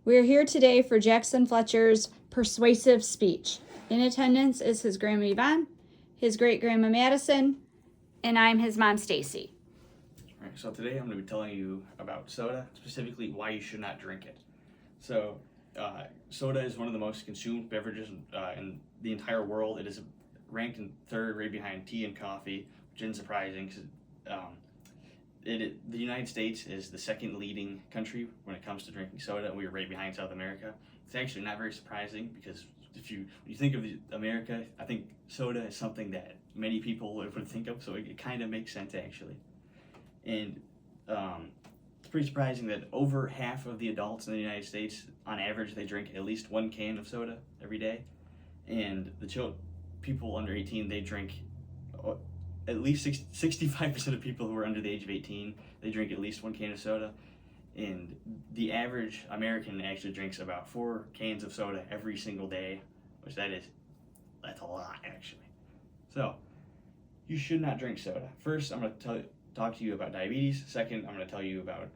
We're here today for Jackson Fletcher's Persuasive Speech. In attendance is his grandma Yvonne, his great-grandma Madison, and I'm his mom Stacy. All right, so today I'm going to be telling you about soda, specifically why you should not drink it. So, soda is one of the most consumed beverages in the entire world. It is ranked in third, right behind tea and coffee, which isn't surprising because the United States is the second leading country when it comes to drinking soda, and we are right behind South America. It's actually not very surprising because when you think of America, I think soda is something that many people would think of, so it kind of makes sense actually. And it's pretty surprising that over half of the adults in the United States, on average, they drink at least one can of soda every day. And people under 18, they drink at least 65% of people who are under the age of 18, they drink at least one can of soda. And the average American actually drinks about 4 cans of soda every single day, which that's a lot actually. So you should not drink soda. First, I'm going to talk to you about diabetes. Second, I'm going to tell you about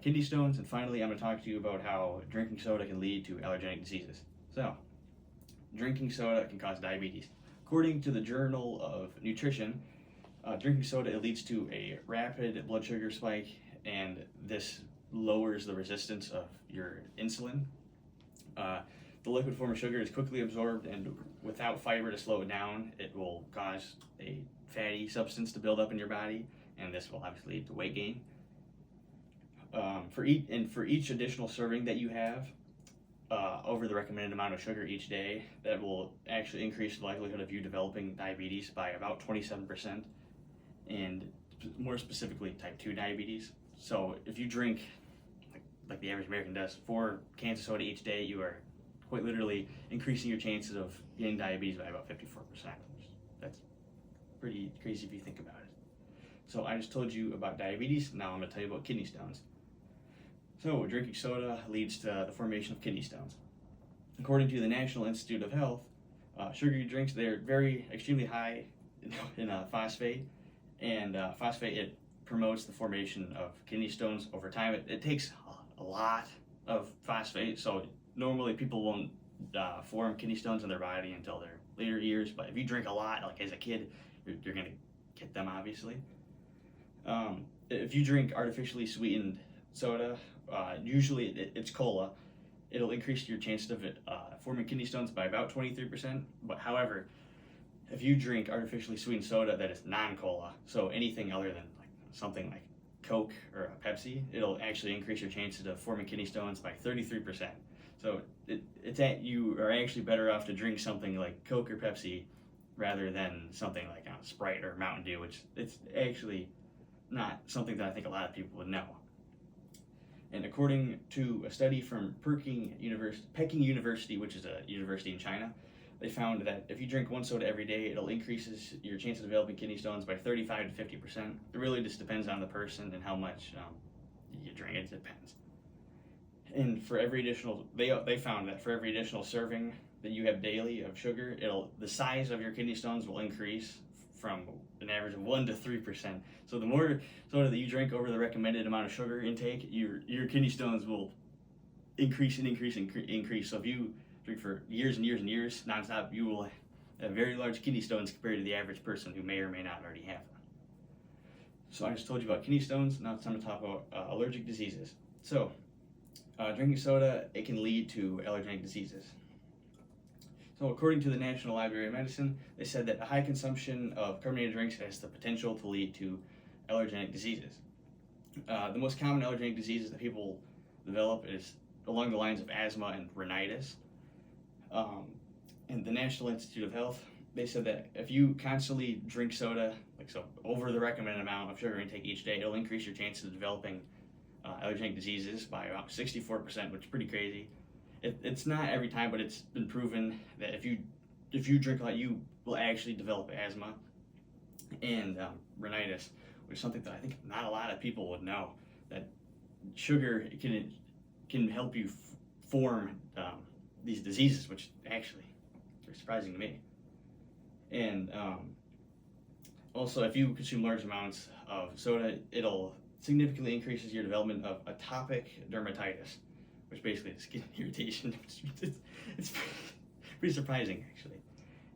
kidney stones. And finally, I'm going to talk to you about how drinking soda can lead to allergenic diseases. So, drinking soda can cause diabetes. According to the Journal of Nutrition, drinking soda, it leads to a rapid blood sugar spike, and this lowers the resistance of your insulin. The liquid form of sugar is quickly absorbed, and without fiber to slow it down, it will cause a fatty substance to build up in your body, and this will obviously lead to weight gain. For each additional serving that you have over the recommended amount of sugar each day, that will actually increase the likelihood of you developing diabetes by about 27%, and more specifically type 2 diabetes. So if you drink, like the average American does, 4 cans of soda each day, you are quite literally increasing your chances of getting diabetes by about 54%. That's pretty crazy if you think about it. So I just told you about diabetes, now I'm going to tell you about kidney stones. So drinking soda leads to the formation of kidney stones. According to the National Institute of Health, sugary drinks, they're extremely high in phosphate, and phosphate, it promotes the formation of kidney stones over time. It takes a lot of phosphate, so normally people won't form kidney stones in their body until their later years, but if you drink a lot, like as a kid, you're going to get them, obviously. If you drink artificially sweetened soda, usually it's cola, it'll increase your chances of forming kidney stones by about 23%. But however, if you drink artificially sweetened soda that is non-cola, so anything other than something like Coke or a Pepsi, it'll actually increase your chances of forming kidney stones by 33%. So you are actually better off to drink something like Coke or Pepsi rather than something like Sprite or Mountain Dew, which it's actually not something that I think a lot of people would know. And according to a study from Peking University, which is a university in China, they found that if you drink one soda every day, it'll increase your chance of developing kidney stones by 35 to 50%. It really just depends on the person and how much you drink. It depends. And for every additional, they found that for every additional serving that you have daily of sugar, the size of your kidney stones will increase from an average of 1 to 3%. So the more soda that you drink over the recommended amount of sugar intake, your kidney stones will increase and increase and increase. So if you drink for years and years and years nonstop, you will have very large kidney stones compared to the average person who may or may not already have them. So I just told you about kidney stones. Now it's time to talk about allergic diseases. So drinking soda, it can lead to allergenic diseases. So according to the National Library of Medicine, they said that a high consumption of carbonated drinks has the potential to lead to allergenic diseases. The most common allergenic diseases that people develop is along the lines of asthma and rhinitis. And the National Institute of Health, they said that if you constantly drink soda, over the recommended amount of sugar intake each day, it'll increase your chances of developing allergenic diseases by about 64%, which is pretty crazy. It's not every time, but it's been proven that if you drink a lot, you will actually develop asthma and rhinitis, which is something that I think not a lot of people would know, that sugar can help you form these diseases, which actually are surprising to me. And also, if you consume large amounts of soda, it'll significantly increases your development of atopic dermatitis, which basically is skin irritation. It's pretty surprising, actually.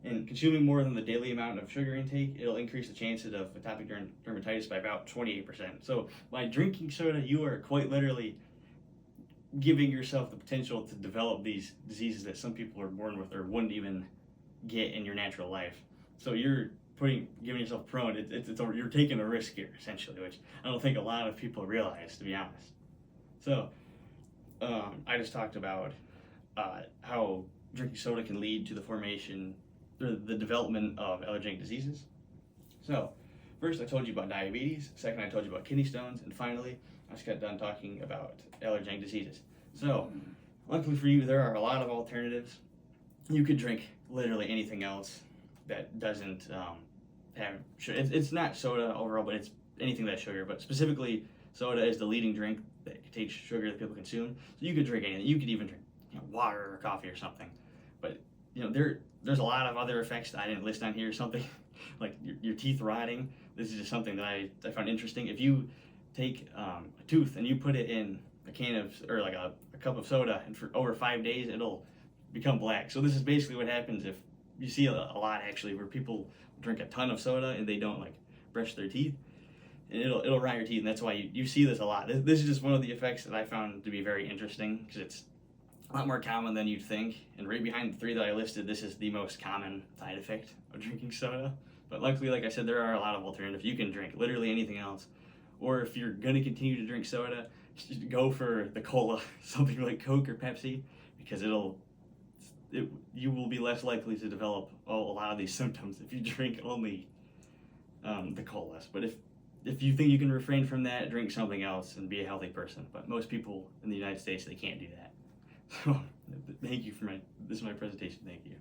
And consuming more than the daily amount of sugar intake, it'll increase the chances of atopic dermatitis by about 28%. So by drinking soda, you are quite literally giving yourself the potential to develop these diseases that some people are born with or wouldn't even get in your natural life. So you're giving yourself prone. You're taking a risk here, essentially, which I don't think a lot of people realize, to be honest. So I just talked about how drinking soda can lead to the formation or the development of allergenic diseases. So first I told you about diabetes, second I told you about kidney stones, and finally I just got done talking about allergenic diseases. So luckily for you, there are a lot of alternatives. You could drink literally anything else that doesn't have sugar. It's not soda overall, but it's anything that's sugar. But specifically, soda is the leading drink that contains sugar that people consume. So you could drink anything. You could even drink water or coffee or something. But there's a lot of other effects that I didn't list on here. Something like your teeth rotting. This is just something that I found interesting. If you take a tooth and you put it in a can of, or like a cup of soda, and for over 5 days, it'll become black. So this is basically what happens if you see a lot, actually, where people drink a ton of soda and they don't like brush their teeth, and it'll rot your teeth. And that's why you see this a lot. This is just one of the effects that I found to be very interesting, because it's a lot more common than you'd think. And right behind the 3 that I listed, this is the most common side effect of drinking soda. But luckily, like I said, there are a lot of alternatives. You can drink literally anything else. Or if you're going to continue to drink soda, just go for the cola, something like Coke or Pepsi, because you will be less likely to develop a lot of these symptoms if you drink only the colas. But if you think you can refrain from that, drink something else and be a healthy person. But most people in the United States, they can't do that. So thank you this is my presentation. Thank you.